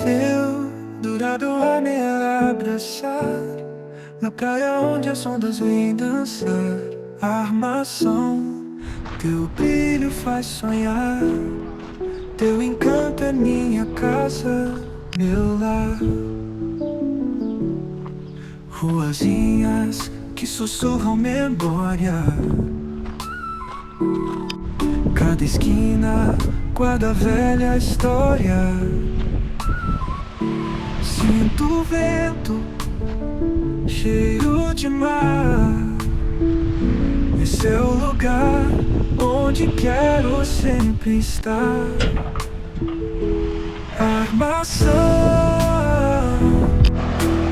Pendurado a me abraçar, na praia onde as ondas vêm dançar. A armação, teu brilho faz sonhar. Teu encanto é minha casa, meu lar. Ruazinhas que sussurram memória. Cada esquina guarda velha história. Sinto o vento, cheiro de mar. Esse é o lugar onde quero sempre estar. Armação,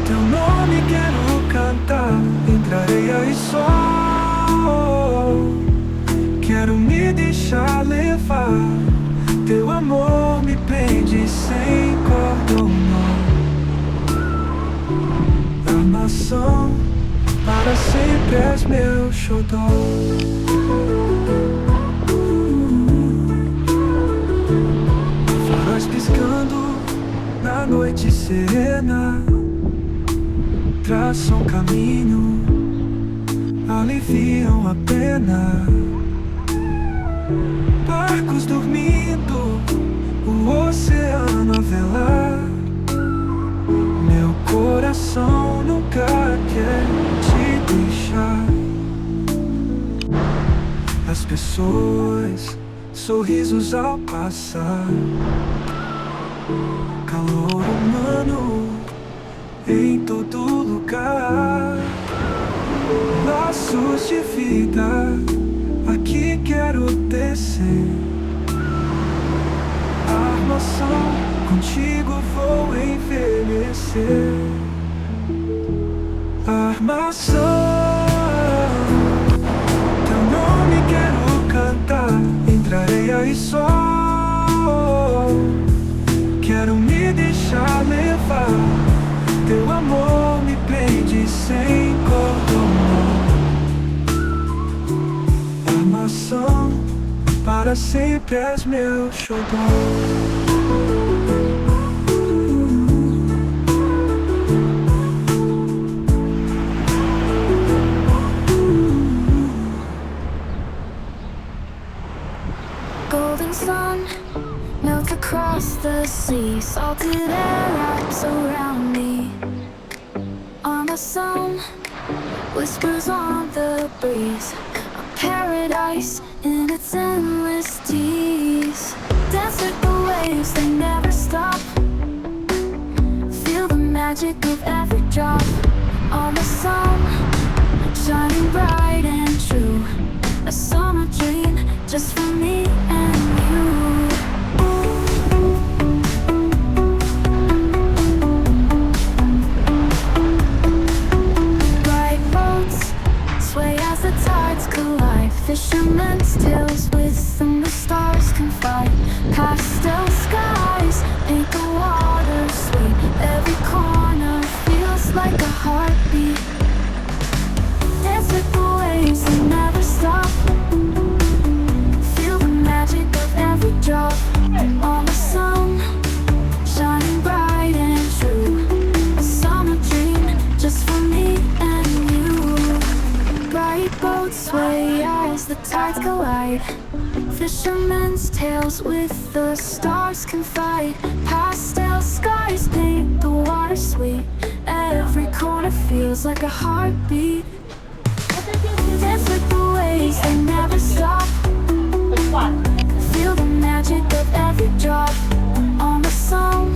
teu nome quero cantar. Entre areia e sol, quero me deixar levar. Teu amor me prende sem cordão. Armação, para sempre és meu xodó. Faróis piscando na noite serena, traçam caminho, aliviam a pena. Barcos dormindo, o oceano a velar. Meu coração nunca quer te deixar. As pessoas, sorrisos ao passar. Calor humano em todo lugar. Laços de vida, aqui quero descer. Armação, contigo vou envelhecer. Armação, teu nome quero cantar. Entre areia e sol, quero me deixar levar. Teu amor me prende sem cordão. Armação, para sempre és meu xodó. Sun melts across the sea. Salted air wraps around me. Armação whispers on the breeze. A paradise in its endless tease. Dance with the waves, they never stop. Feel the magic of every drop. Armação shining bright and true. A summer dream just for me and you. Bright boats sway as the tides collide. Fishermen's tales with them the stars confide. Pastel skies paint the water sweet. Every corner feels like a heartbeat. Dance with the waves and never stop. Feel the magic of every drop. On the sun, shining bright and true. A summer dream just for me and you. Bright boats sway as the tides collide. Fishermen's tales with the stars confide. Pastel skies paint the water sweet. Every corner feels like a heartbeat. Dance with the waves and never stop. Feel the magic of every drop. On the sun,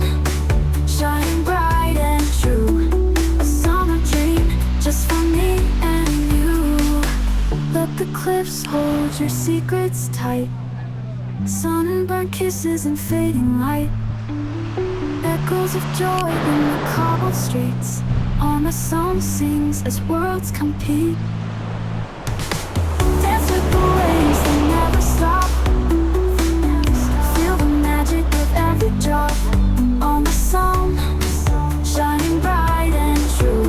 shining bright and true. A summer dream just for me and you. Let the cliffs hold your secrets tight. Sunburned kisses and fading light. Echoes of joy in the cobbled streets. Armação sings as worlds compete. Dance with the waves, they never stop. Feel the magic of every drop. On the sun, shining bright and true.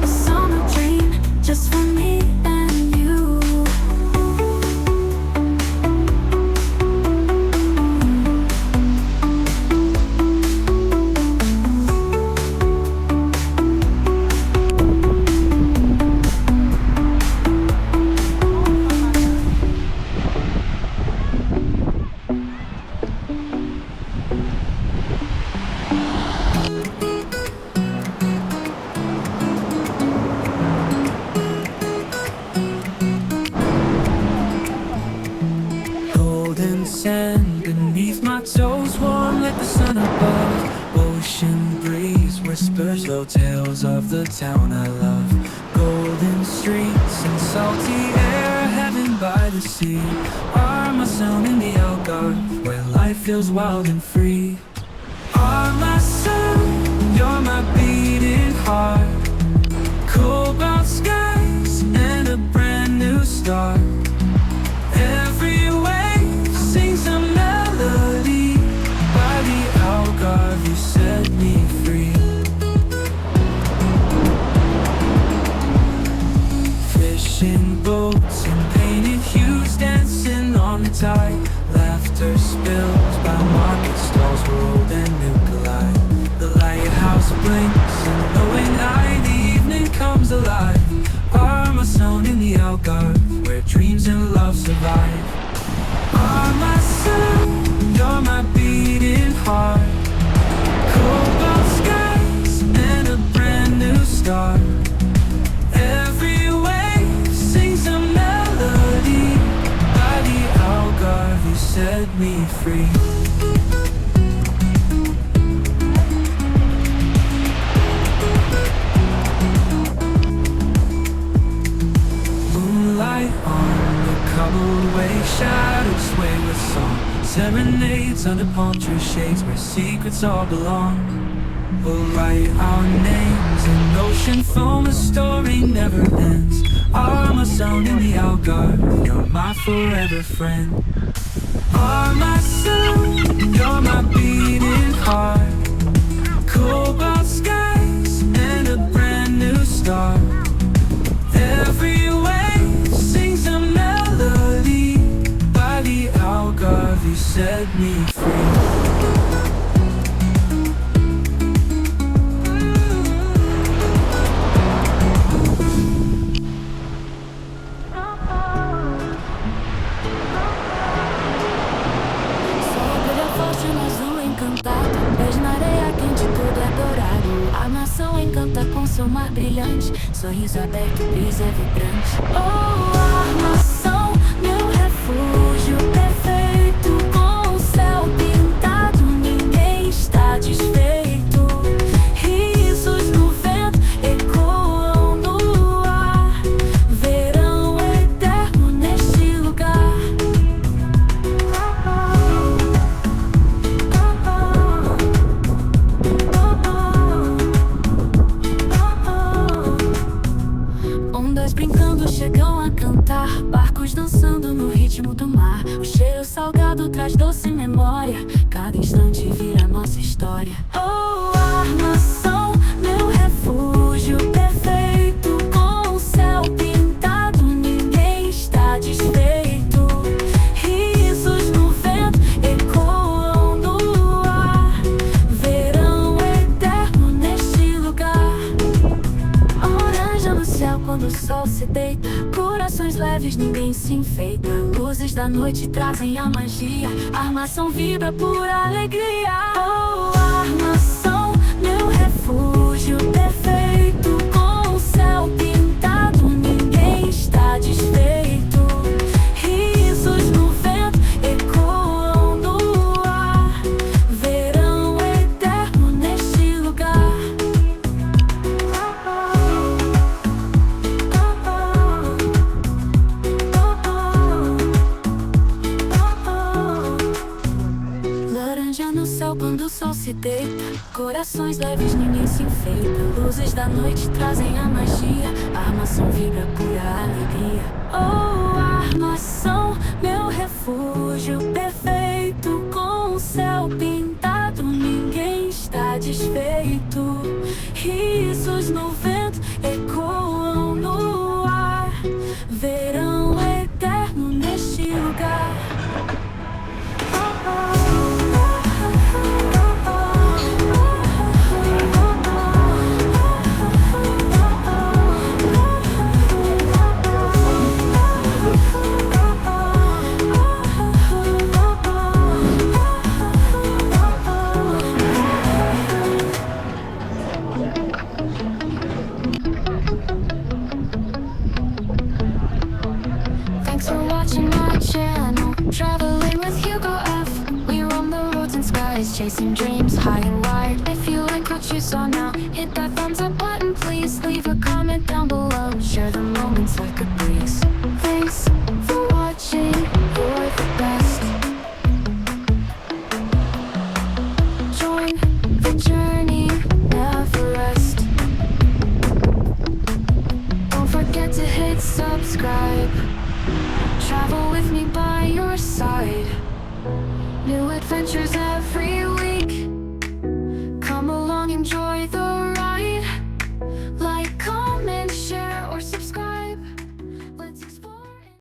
A summer dream just for me and you. slow tales of the town I love. Golden streets and salty air, heaven by the sea. Armação in the Algarve, where life feels wild and free. Armação, you're my beating heart. Cobalt skies and a brand new start. Every wave sings a melody. By the Algarve you set me free. Fishing boats and painted hues dancing on the tide. Laughter spills by market stalls where old and new collide. The lighthouse blinks and knowing the evening comes alive. Armação in the Algarve, where dreams and love survive. Armação, you're my beating heart. Cobalt skies and a brand new start. Every wave sings a melody. By the Algarve you set me free. Moonlight on the cobbled way, shadows sway with song. Serenades under palm tree shades where secrets all belong. We'll write our names in ocean foam, a story never ends. Armação in the Algarve, you're my forever friend. Armação, you're my beating heart. Cobalt skies and a brand new start. Every wave sings a melody. By the Algarve you set me free. Encanta com seu mar brilhante, sorriso aberto, brisa vibrante. Oh, armação, meu refúgio perfeito, com o céu pintado, ninguém está desfeito. Risos no vento ecoam no ar, verão eterno neste lugar. Chegam a cantar, barcos dançando no ritmo do mar. O cheiro salgado traz doce memória, cada instante vira nossa história. Oh, armação, meu refúgio perfeito, com o céu pintado, ninguém está desfeito. Risos no vento ecoam no ar, verão eterno neste lugar. Laranja no céu quando o sol se deita, corações leves, ninguém se enfeita. Luzes da noite trazem a magia, armação vibra por alegria. Oh, armação, meu refúgio perfeito, com o céu pintado, ninguém está desfeito. Risos no vento ecoam no ar, verão eterno neste lugar. Quando o sol se deita, corações leves, ninguém se enfeita. Luzes da noite trazem a magia, armação vibra pura alegria. Oh, armação, meu refúgio perfeito, com o céu pintado, ninguém está desfeito. Risos no vento ecoam no ar, verão eterno neste lugar. Chasing dreams high and wide. If you like what you saw now,